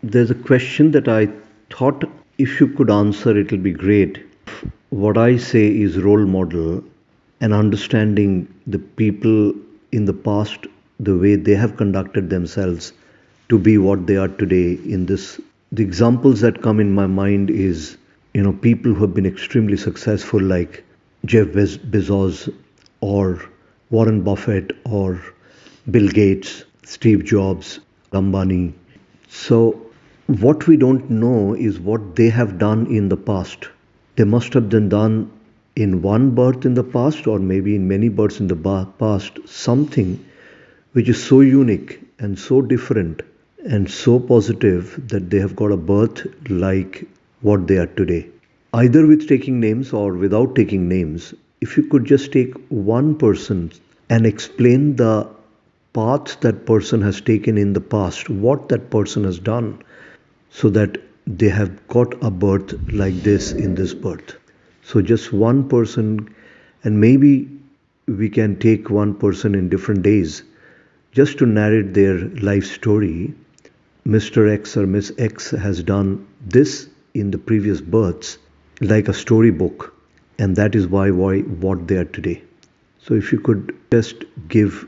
There's a question that I thought if you could answer, it'll be great. What I say is role model and understanding the people in the past, the way they have conducted themselves to be what they are today in this. The examples that come in my mind is, people who have been extremely successful like Jeff Bezos or Warren Buffett or Bill Gates, Steve Jobs, Ambani. So, what we don't know is what they have done in the past. They must have done in one birth in the past, or maybe in many births in the past, something which is so unique and so different and so positive that they have got a birth like what they are today. Either with taking names or without taking names, if you could just take one person and explain the path that person has taken in the past, what that person has done, so that they have got a birth like this in this birth. So just one person, and maybe we can take one person in different days just to narrate their life story. Mr. X or Miss X has done this in the previous births like a storybook, and that is why what they are today. So if you could just give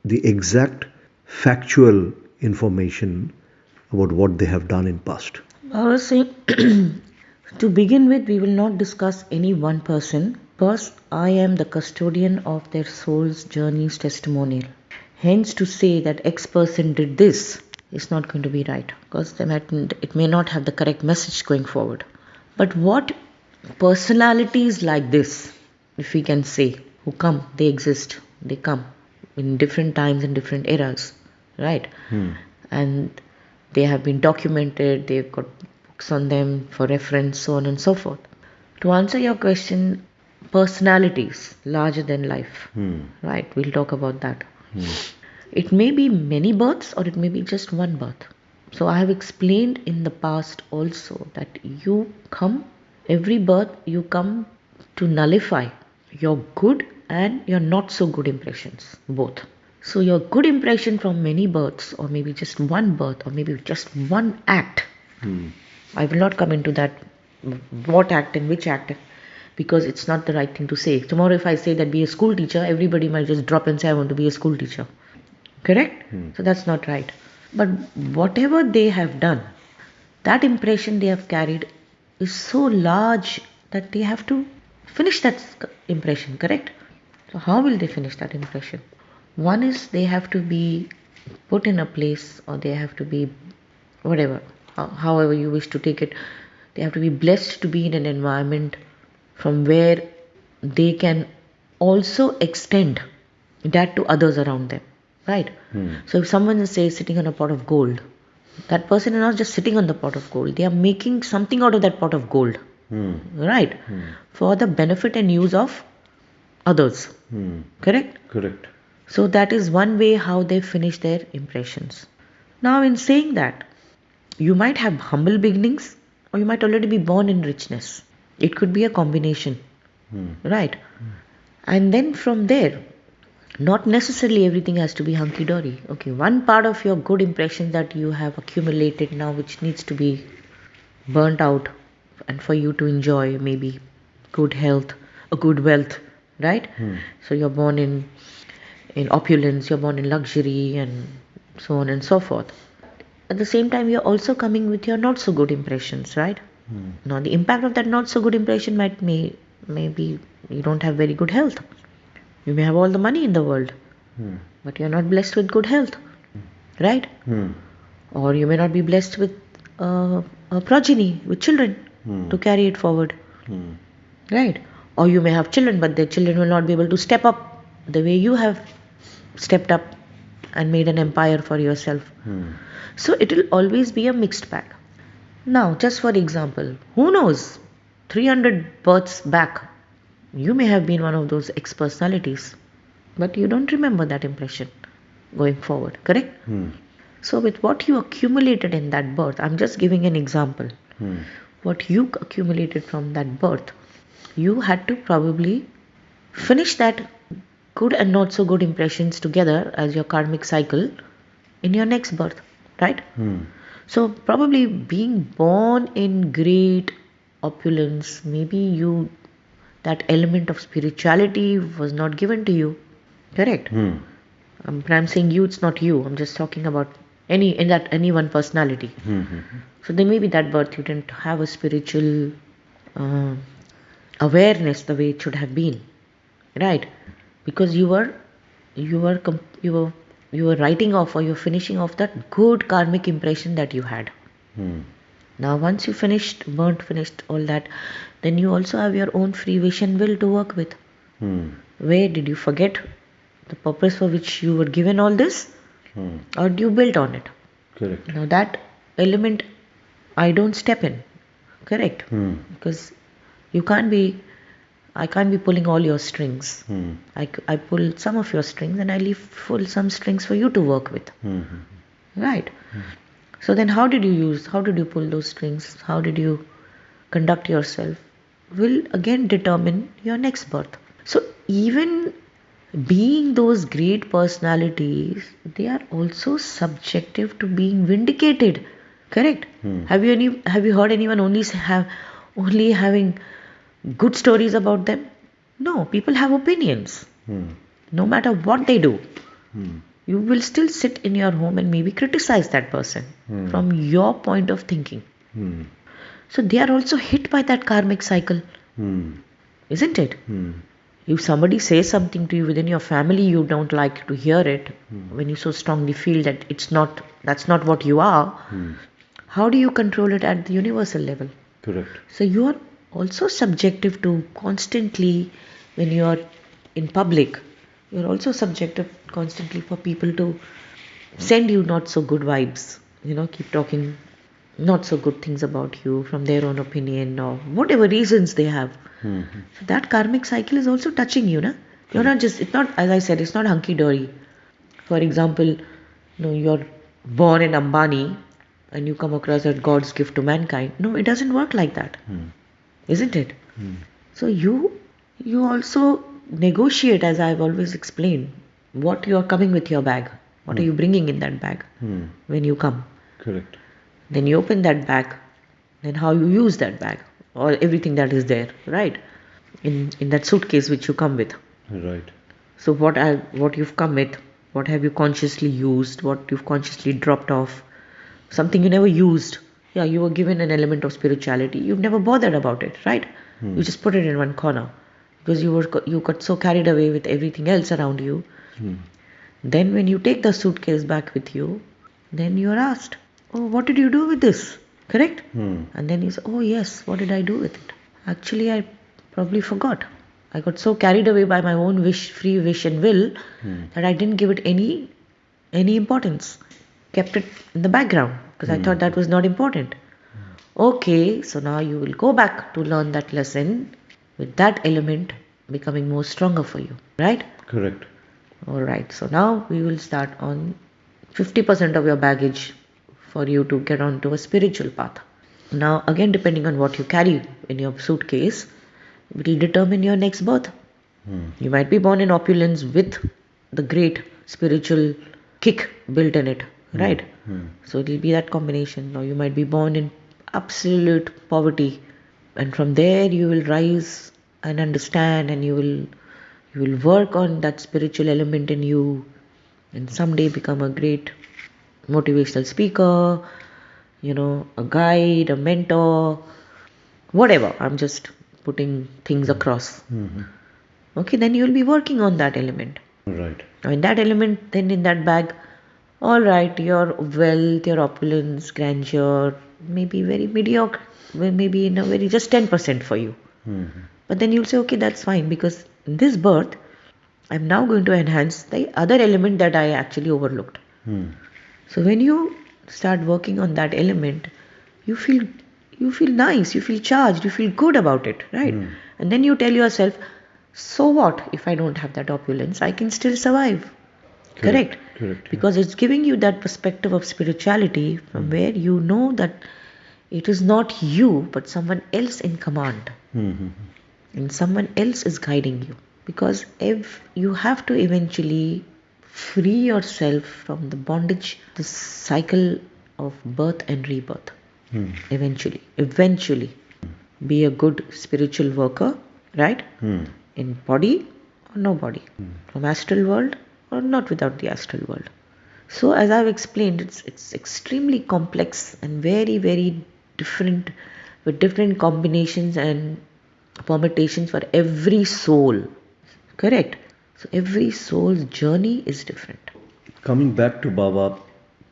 the exact factual information about what they have done in past. I was saying, to begin with, we will not discuss any one person because I am the custodian of their soul's journey's testimonial. Hence, to say that X person did this is not going to be right because it may not have the correct message going forward. But what personalities like this, if we can say, who come, they exist, they come in different times and different eras, right? And they have been documented, they've got books on them for reference, so on and so forth. To answer your question, personalities larger than life, right? We'll talk about that. It may be many births or it may be just one birth. So I have explained in the past also that every birth you come to nullify your good and your not so good impressions, both. So your good impression from many births, or maybe just one birth, or maybe just one act. I will not come into that what act and which act, because it's not the right thing to say. Tomorrow if I say that be a school teacher, everybody might just drop and say I want to be a school teacher. Correct? So that's not right. But whatever they have done, that impression they have carried is so large that they have to finish that impression, correct? So how will they finish that impression? One is they have to be put in a place, or they have to be whatever, however you wish to take it. They have to be blessed to be in an environment from where they can also extend that to others around them, right? So if someone is, say, sitting on a pot of gold, that person is not just sitting on the pot of gold, they are making something out of that pot of gold, right? For the benefit and use of others. Correct? Correct. So that is one way how they finish their impressions. Now in saying that, you might have humble beginnings or you might already be born in richness. It could be a combination, right? And then from there, not necessarily everything has to be hunky-dory. Okay, one part of your good impression that you have accumulated now, which needs to be burnt out and for you to enjoy maybe good health, a good wealth, right? So you're born in opulence, you're born in luxury and so on and so forth. At the same time, you're also coming with your not so good impressions, right? Now the impact of that not so good impression maybe you don't have very good health. You may have all the money in the world, but you're not blessed with good health, right? Or you may not be blessed with a progeny, with children to carry it forward, right? Or you may have children, but their children will not be able to step up the way you have stepped up and made an empire for yourself. So it will always be a mixed bag. Now, just for example, who knows, 300 births back, you may have been one of those ex-personalities, but you don't remember that impression going forward, correct? So with what you accumulated in that birth, I'm just giving an example. What you accumulated from that birth, you had to probably finish that good and not so good impressions together as your karmic cycle in your next birth, right? So probably being born in great opulence, maybe that element of spirituality was not given to you. Correct. But I'm saying you, it's not you. I'm just talking about any one personality. So then maybe that birth you didn't have a spiritual uh, awareness the way it should have been, right? Because you were you were writing off, or you're finishing off that good karmic impression that you had. Now once you finished all that, then you also have your own free wish and will to work with. Where did you forget the purpose for which you were given all this, or do you build on it? Correct. Now that element I don't step in. Correct. Because you can't be I can't be pulling all your strings. I pull some of your strings and I leave full some strings for you to work with. Right. So then how did you pull those strings? How did you conduct yourself? Will again determine your next birth. So even being those great personalities, they are also subjective to being vindicated. Correct. Have you heard anyone only having good stories about them? No, people have opinions. No matter what they do, you will still sit in your home and maybe criticize that person from your point of thinking. So they are also hit by that karmic cycle, isn't it? If somebody says something to you within your family, you don't like to hear it, when you so strongly feel that that's not what you are, how do you control it at the universal level? Correct. So you are also subjective to constantly, when you are in public, you are also subjective constantly for people to send you not so good vibes, keep talking not so good things about you from their own opinion or whatever reasons they have. So that karmic cycle is also touching you, na? It's not, as I said, it's not hunky dory. For example, you're born in Ambani and you come across as God's gift to mankind. No, it doesn't work like that, isn't it? So you also negotiate, as I've always explained, what you are coming with your bag. What are you bringing in that bag when you come? Correct. Then you open that bag, then how you use that bag or everything that is there, right? In that suitcase which you come with. Right. So what you've come with, what have you consciously used, what you've consciously dropped off, something you never used. Yeah, you were given an element of spirituality. You've never bothered about it, right? You just put it in one corner because you got so carried away with everything else around you. Then when you take the suitcase back with you, then you are asked, "Oh, what did you do with this?" Correct? And then you say, "Oh yes, what did I do with it? Actually, I probably forgot. I got so carried away by my own free wish and will, that I didn't give it any importance. Kept it in the background because I thought that was not important." Okay, so now you will go back to learn that lesson with that element becoming more stronger for you, right? Correct. Alright, so now we will start on 50% of your baggage for you to get onto a spiritual path. Now again, depending on what you carry in your suitcase, it will determine your next birth. You might be born in opulence with the great spiritual kick built in it, right? So it will be that combination. Or you might be born in absolute poverty, and from there you will rise and understand, and you will work on that spiritual element in you, and someday become a great motivational speaker, a guide, a mentor, whatever. I'm just putting things across. Okay, then you'll be working on that element. Right. Now in that element, then in that bag, all right, your wealth, your opulence, grandeur may be very mediocre, maybe in a very just 10% for you. But then you'll say, okay, that's fine, because in this birth, I'm now going to enhance the other element that I actually overlooked. So when you start working on that element, you feel nice, you feel charged, you feel good about it, right? And then you tell yourself, so what if I don't have that opulence? I can still survive. Correct? Correct. Because it's giving you that perspective of spirituality from where you know that it is not you but someone else in command. And someone else is guiding you. Because if you have to eventually free yourself from the bondage, the cycle of birth and rebirth. Hmm. Eventually. Be a good spiritual worker, right? In body or no body. From astral world or not without the astral world. So as I've explained, it's extremely complex and very, very different, with different combinations and permutations for every soul. Correct? So every soul's journey is different. Coming back to Baba,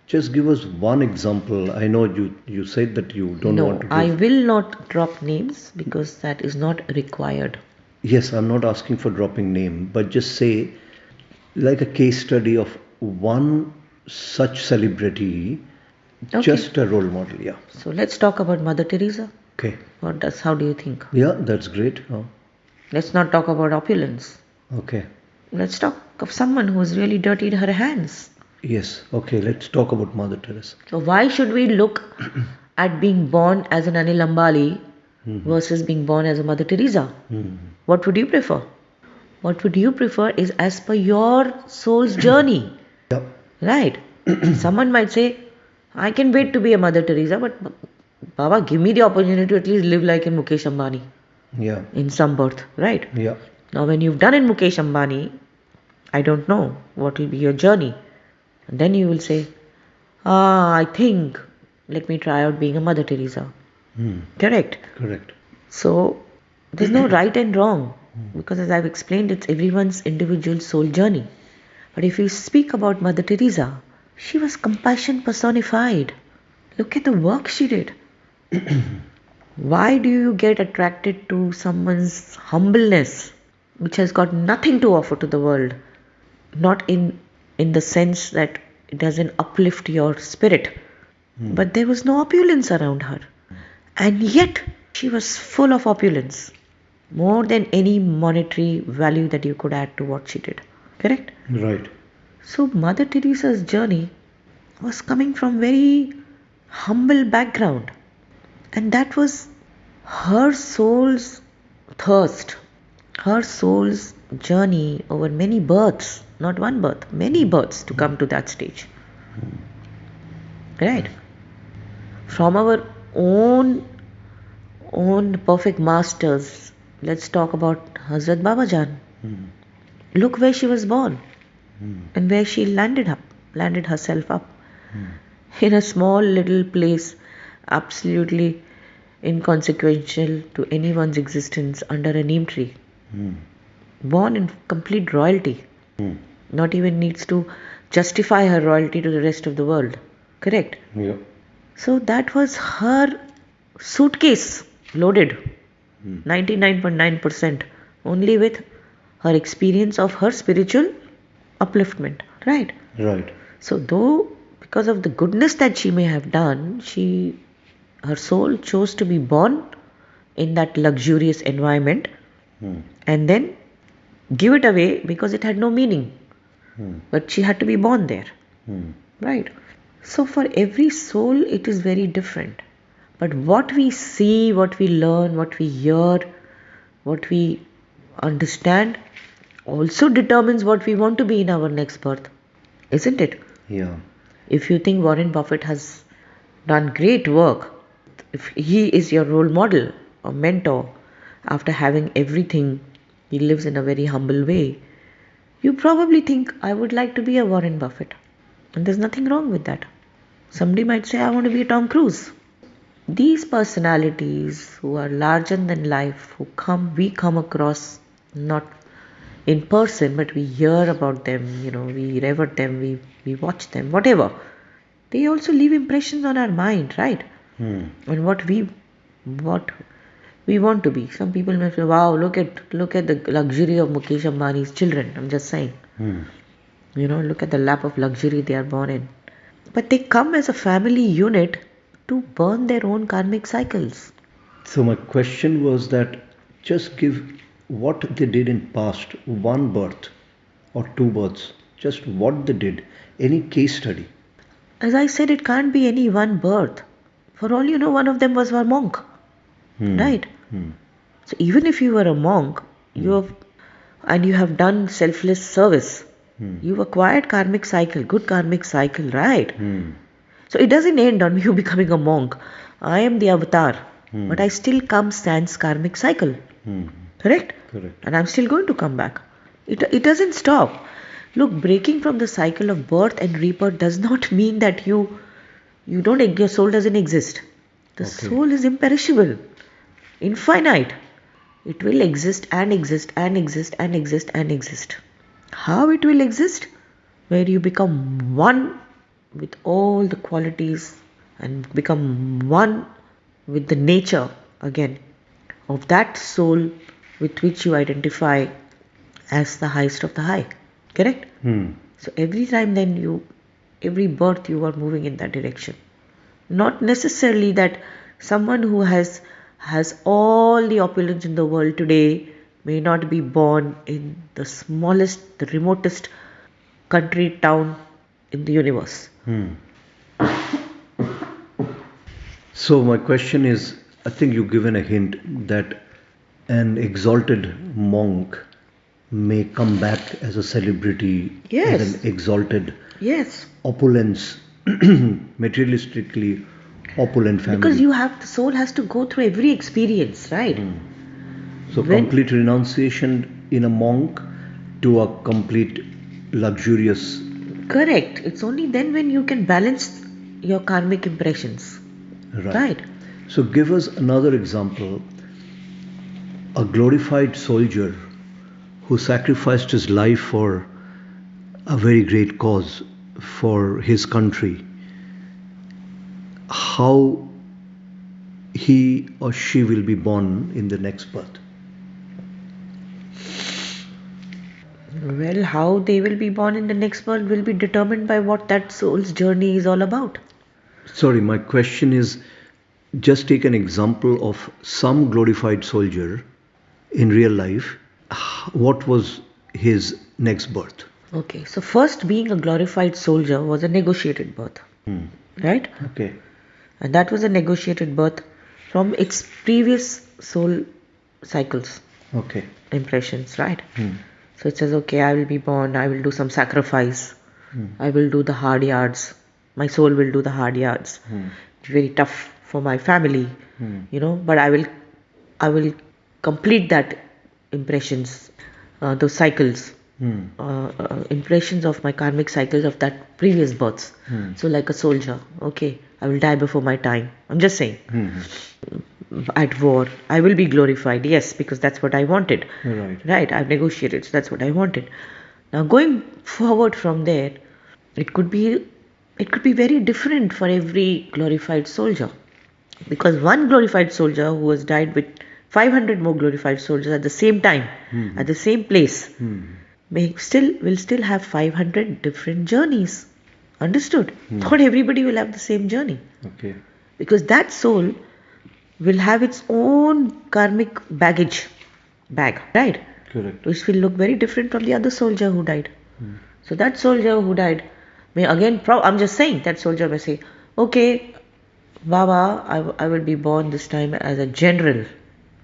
just give us one example. I know you said that you don't want No, to I give. will not drop names because that is not required. Yes, I'm not asking for dropping name, but just say like a case study of one such celebrity, Okay. just a role model. Yeah. So let's talk about Mother Teresa. Okay. How do you think? Yeah, that's great. Oh, Let's not talk about opulence. okay. Let's talk of someone who has really dirtied her hands. Yes. Okay. Let's talk about Mother Teresa. So why should we look at being born as an Anil Ambali versus being born as a Mother Teresa? What would you prefer? What would you prefer is as per your soul's journey. Yeah. Right? Someone might say, I can wait to be a Mother Teresa, but Baba, give me the opportunity to at least live like in Mukesh Ambani Yeah. in some birth, right? Yeah. Now, when you've done in Mukesh Ambani, I don't know what will be your journey. And then you will say, I think, let me try out being a Mother Teresa. Correct? Correct. So, there's no right and wrong because, as I've explained, it's everyone's individual soul journey. But if you speak about Mother Teresa, she was compassion personified. Look at the work she did. Why do you get attracted to someone's humbleness, which has got nothing to offer to the world? Not in the sense that it doesn't uplift your spirit, but there was no opulence around her. And yet, she was full of opulence, more than any monetary value that you could add to what she did. Correct? Right. So, Mother Teresa's journey was coming from very humble background, and that was her soul's thirst, her soul's journey over many births, not one birth, many births to come to that stage. Right? From our own perfect masters, let's talk about Hazrat Babajan. Look where she was born and where she landed herself up. In a small little place, absolutely inconsequential to anyone's existence under a neem tree. Born in complete royalty. Not even needs to justify her royalty to the rest of the world. Correct? Yeah. So that was her suitcase loaded 99.9% only with her experience of her spiritual upliftment. Right? Right. So though because of the goodness that she may have done, her soul chose to be born in that luxurious environment and then give it away because it had no meaning. But she had to be born there. Right? So for every soul it is very different. But what we see, what we learn, what we hear, what we understand also determines what we want to be in our next birth. Isn't it? Yeah. If you think Warren Buffett has done great work, if he is your role model or mentor, after having everything, he lives in a very humble way, you probably think, I would like to be a Warren Buffett. And there's nothing wrong with that. Somebody might say, I want to be a Tom Cruise. These personalities who are larger than life, we come across not in person, but we hear about them, we rever them, we watch them, whatever. They also leave impressions on our mind, right? And what we want to be. Some people may say, wow, look at the luxury of Mukesh Ambani's children. I'm just saying. Look at the lap of luxury they are born in. But they come as a family unit to burn their own karmic cycles. So my question was that just give what they did in past, one birth or two births, just what they did, any case study. As I said, it can't be any one birth. For all you know, one of them was a monk. Right? So even if you were a monk, you have done selfless service, you've acquired karmic cycle, good karmic cycle, right? So it doesn't end on you becoming a monk. I am the avatar, but I still come sans karmic cycle. Correct? Correct. And I'm still going to come back. It doesn't stop. Look, breaking from the cycle of birth and rebirth does not mean that your soul doesn't exist. The soul is imperishable, infinite. It will exist and exist and exist and exist and exist. How it will exist? Where you become one with all the qualities and become one with the nature again of that soul with which you identify as the highest of the high. Correct? So every time every birth you are moving in that direction. Not necessarily that someone who has all the opulence in the world today may not be born in the smallest, the remotest country, town in the universe. So my question is, I think you've given a hint that an exalted monk may come back as a celebrity, Yes. as an exalted Yes. opulence, materialistically opulent family. Because the soul has to go through every experience, right? So complete renunciation in a monk to a complete luxurious. Correct. It's only then when you can balance your karmic impressions. Right. So give us another example. A glorified soldier who sacrificed his life for a very great cause, for his country. How he or she will be born in the next birth? Well, how they will be born in the next birth will be determined by what that soul's journey is all about. Sorry, my question is, just take an example of some glorified soldier in real life. What was his next birth? Okay, so first, being a glorified soldier was a negotiated birth. Right? Okay. And that was a negotiated birth from its previous soul cycles. Okay. Impressions, right? So it says, okay, I will be born, I will do some sacrifice, I will do the hard yards, my soul will do the hard yards. Very tough for my family, but I will complete that impressions, those cycles, impressions of my karmic cycles of that previous births. So like a soldier, okay, I will die before my time. I'm just saying. At war, I will be glorified, yes, because that's what I wanted. Right, I've negotiated, so that's what I wanted. Now going forward from there, it could be very different for every glorified soldier, because one glorified soldier who has died with 500 more glorified soldiers at the same time, at the same place, will still have 500 different journeys. Understood? Not everybody will have the same journey. Okay. Because that soul will have its own karmic bag, right? Correct. Which will look very different from the other soldier who died. So that soldier who died may again, I'm just saying, that soldier may say, okay, Baba, I will be born this time as a general.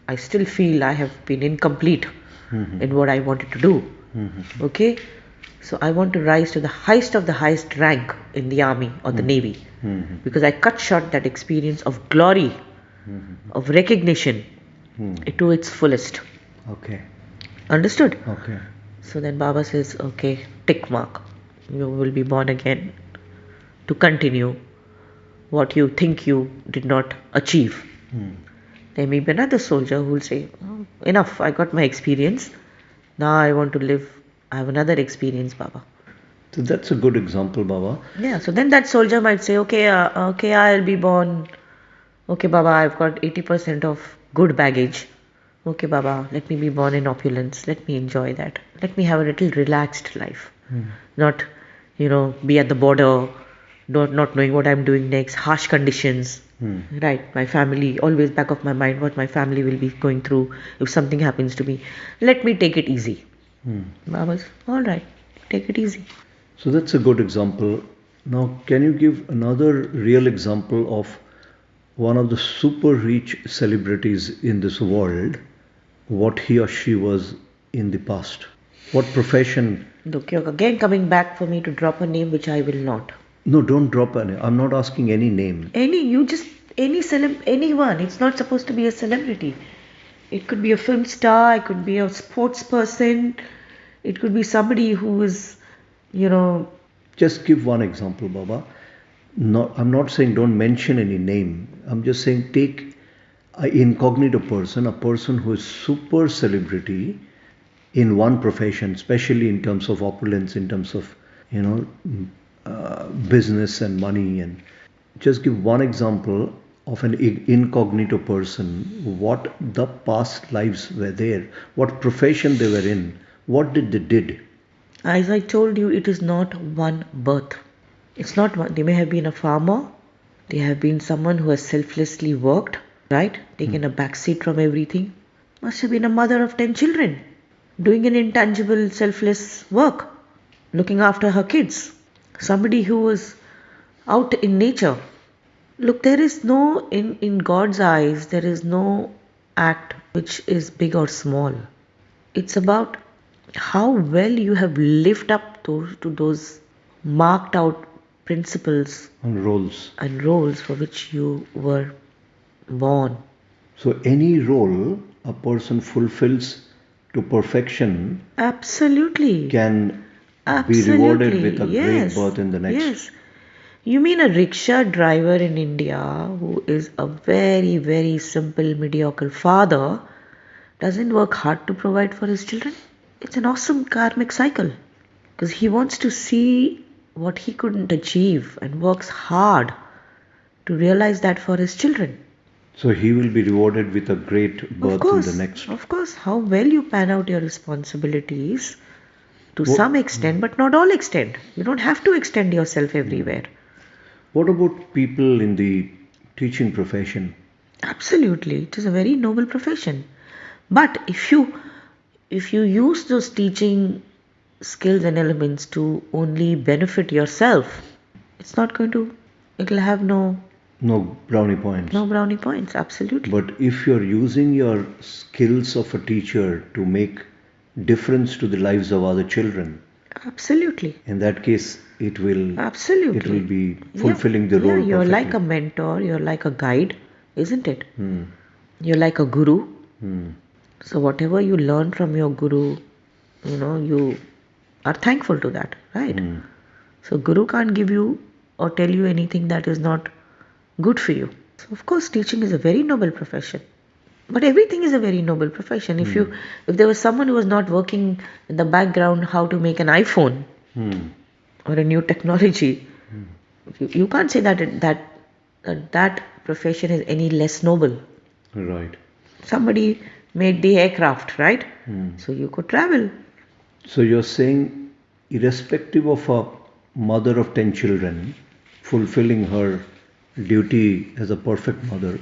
I still feel I have been incomplete in what I wanted to do. Okay? So I want to rise to the highest of the highest rank in the army or the navy. Because I cut short that experience of glory, of recognition to its fullest. Okay. Understood? Okay. So then Baba says, okay, tick mark. You will be born again to continue what you think you did not achieve. There may be another soldier who will say, oh, enough, I got my experience. Now I want to live, I have another experience, Baba. So that's a good example, Baba. Yeah, so then that soldier might say, okay, I'll be born. Okay, Baba, I've got 80% of good baggage. Okay, Baba, let me be born in opulence. Let me enjoy that. Let me have a little relaxed life. Not, be at the border, not knowing what I'm doing next, harsh conditions. Right, my family, always back of my mind what my family will be going through if something happens to me. Let me take it easy. Baba's, all right, take it easy. So that's a good example. Now, can you give another real example of one of the super rich celebrities in this world, what he or she was in the past? What profession? Look, you're again coming back for me to drop a name which I will not. No, don't drop any. I'm not asking any name. Anyone. It's not supposed to be a celebrity. It could be a film star, it could be a sports person, it could be somebody who is, you know, Just give one example, Baba. No, I'm not saying don't mention any name. I'm just saying take an incognito person, a person who is super celebrity in one profession, especially in terms of opulence, in terms of, you know, business and money. And just give one example of an incognito person, what the past lives were there, what profession they were in, what did they did. as I told you, it is not one birth. It's not one. They may have been a farmer, they have been someone who has selflessly worked, right? Taken a back seat from everything. Must have been a mother of 10 children, doing an intangible, selfless work, looking after her kids. Somebody who was out in nature. Look, there is no, in God's eyes, there is no act which is big or small. It's about how well you have lived up to those marked out principles And roles. and roles for which you were born. So any role a person fulfills to perfection Absolutely. can be rewarded Absolutely. with a great Yes. birth in the next. Yes. You mean a rickshaw driver in India who is a very, very simple, mediocre father doesn't work hard to provide for his children? It's an awesome karmic cycle because he wants to see what he couldn't achieve and works hard to realize that for his children. So he will be rewarded with a great birth in the next. Of course, how well you pan out your responsibilities to What, some extent, but not all extent. You don't have to extend yourself everywhere. what about people in the teaching profession? Absolutely, it is a very noble profession. But if you use those teaching skills and elements to only benefit yourself, it's not going to. It'll have No brownie points. no brownie points. Absolutely. But if you're using your skills of a teacher to make difference to the lives of other children, Absolutely. in that case it will Absolutely. be fulfilling the role You're like a perfectly. mentor. You're like a guide, isn't it? Hmm. You're like a guru. Hmm. So whatever you learn from your guru, you are thankful to that, right? Hmm. So guru can't give you or tell you anything that is not good for you. So of course teaching is a very noble profession. But everything is a very noble profession. If there was someone who was not working in the background how to make an iPhone Hmm. or a new technology, you can't say that profession is any less noble. Right. Somebody made the aircraft, right? Hmm. So you could travel. So you're saying, irrespective of a mother of 10 children fulfilling her duty as a perfect mother,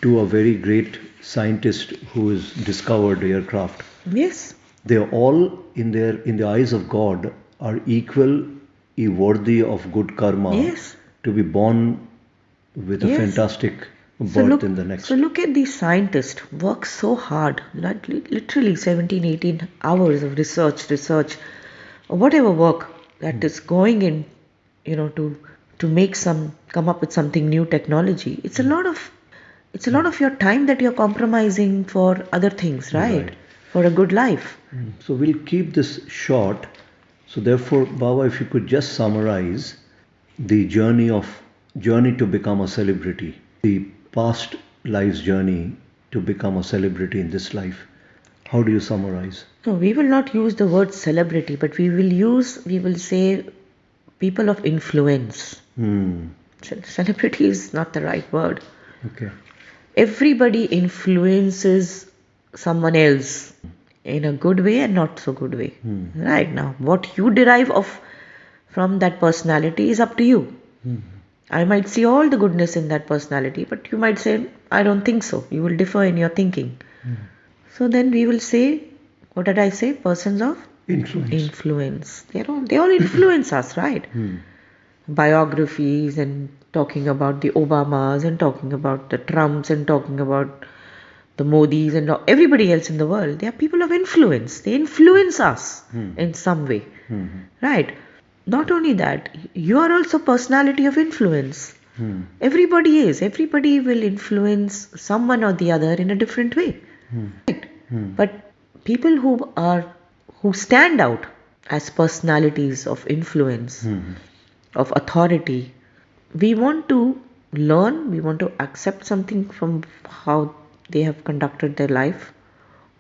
to a very great scientist who has discovered aircraft, Yes. they all, in the eyes of God, are equally worthy of good karma Yes. to be born with a Yes. fantastic So birth in the next. look at these scientists work so hard, like literally 17, 18 hours of research, or whatever work that is going in, to make come up with something new technology. It's a lot of your time that you're compromising for other things, right? Right. For a good life. So we'll keep this short. So therefore, Baba, if you could just summarize the journey to become a celebrity, the past life's journey to become a celebrity in this life. How do you summarize? No, we will not use the word celebrity, but we will say people of influence. Hmm. Celebrity is not the right word. Okay. Everybody influences someone else in a good way and not so good way. Right now, what you derive from that personality is up to you. I might see all the goodness in that personality, but you might say, I don't think so. You will differ in your thinking. So then we will say, what did I say? Persons of influence. They all influence us, right? Biographies and talking about the Obamas and talking about the Trumps and talking about the Modis and everybody else in the world. They are people of influence. They influence us in some way, right? Not only that, you are also personality of influence. Everybody is. Everybody will influence someone or the other in a different way. Right? But people who stand out as personalities of influence, of authority, we want to learn, we want to accept something from how they have conducted their life,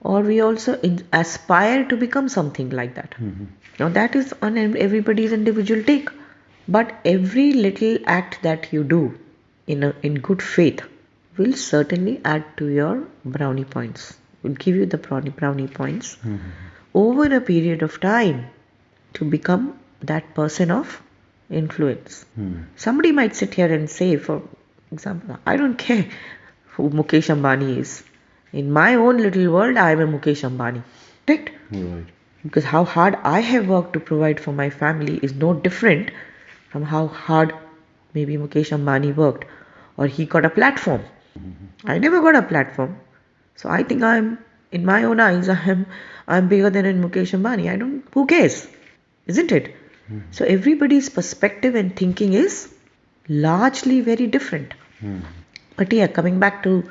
or we also aspire to become something like that. Now, that is on everybody's individual take. But every little act that you do in good faith will certainly add to your brownie points, will give you the brownie points over a period of time to become that person of influence. Somebody might sit here and say, for example, I don't care who Mukesh Ambani is. In my own little world, I am a Mukesh Ambani. Right? Right. Because how hard I have worked to provide for my family is no different from how hard maybe Mukesh Ambani worked, or he got a platform. I never got a platform. So I think in my own eyes, I'm bigger than Mukesh Ambani. Who cares? Isn't it? So everybody's perspective and thinking is largely very different. But yeah, coming back to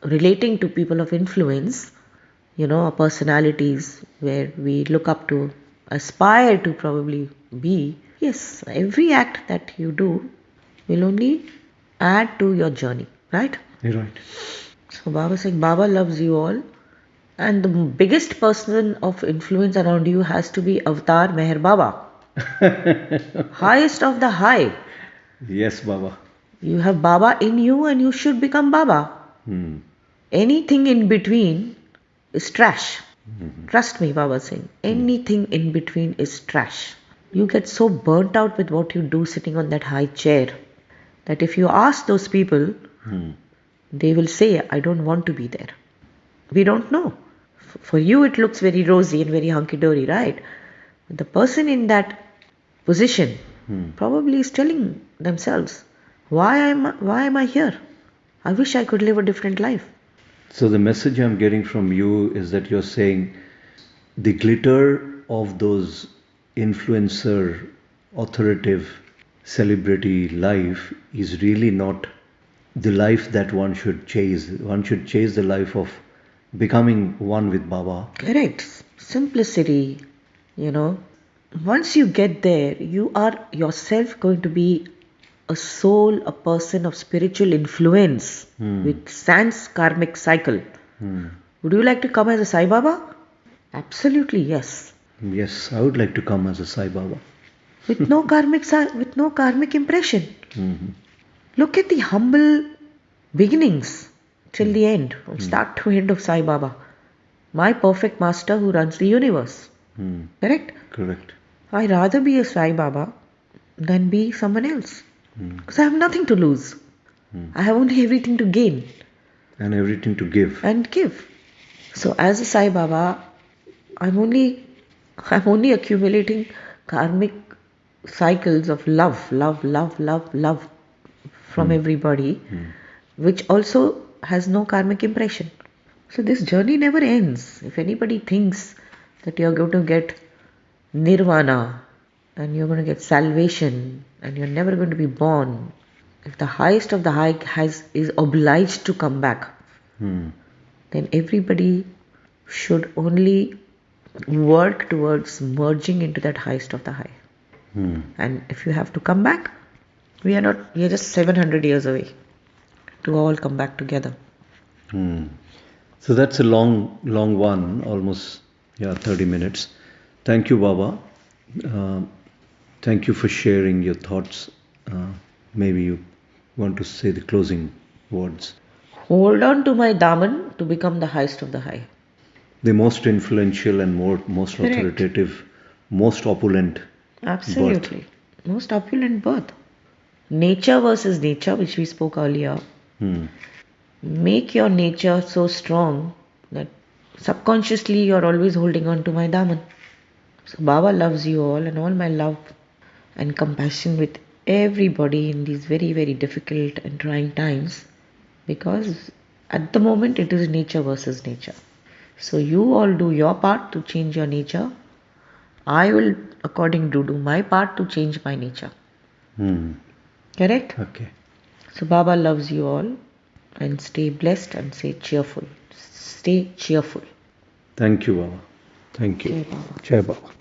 relating to people of influence, our personalities where we look up to, aspire to probably be, yes, every act that you do will only add to your journey, right? You're right. So Baba saying, Baba loves you all, and the biggest person of influence around you has to be Avatar Meher Baba. Highest of the high. Yes, Baba. You have Baba in you and you should become Baba. Anything in between is trash. Trust me, Baba saying, anything in between is trash. You get so burnt out with what you do sitting on that high chair that if you ask those people, they will say, I don't want to be there. We don't know. For you, it looks very rosy and very hunky-dory, right? The person in that position probably is telling themselves, why am I here? I wish I could live a different life. So the message I'm getting from you is that you're saying the glitter of those influencer, authoritative, celebrity life is really not the life that one should chase. One should chase the life of becoming one with Baba. Correct. Simplicity, Once you get there, you are yourself going to be a soul, a person of spiritual influence with sans karmic cycle. Would you like to come as a Sai Baba? Absolutely, yes. Yes, I would like to come as a Sai Baba. With no karmic impression. Look at the humble beginnings till the end, from start to end of Sai Baba. My perfect master who runs the universe. Correct? Correct. I'd rather be a Sai Baba than be someone else. Because I have nothing to lose. I have only everything to gain. And everything to give. And give. So as a Sai Baba, I'm only accumulating karmic cycles of love from everybody, which also has no karmic impression. So this journey never ends. If anybody thinks that you're going to get nirvana and you're going to get salvation and you're never going to be born, if the highest of the high is obliged to come back, then everybody should only work towards merging into that highest of the high. And if you have to come back, we are just 700 years away to all come back together. So that's a long one, almost 30 minutes. Thank you, Baba. Thank you for sharing your thoughts. Maybe you want to say the closing words. Hold on to my daman to become the highest of the high. The most influential and most authoritative, most opulent. Absolutely. Birth. Most opulent birth. Nature versus nature, which we spoke earlier. Make your nature so strong that subconsciously you're always holding on to my daman. So Baba loves you all, and all my love and compassion with everybody in these very, very difficult and trying times, because at the moment it is nature versus nature. So you all do your part to change your nature, I will according to do my part to change my nature. Correct? Okay. So Baba loves you all, and stay blessed and stay cheerful. Stay cheerful. Thank you, Baba. Thank you. Jai Baba. Jai Baba.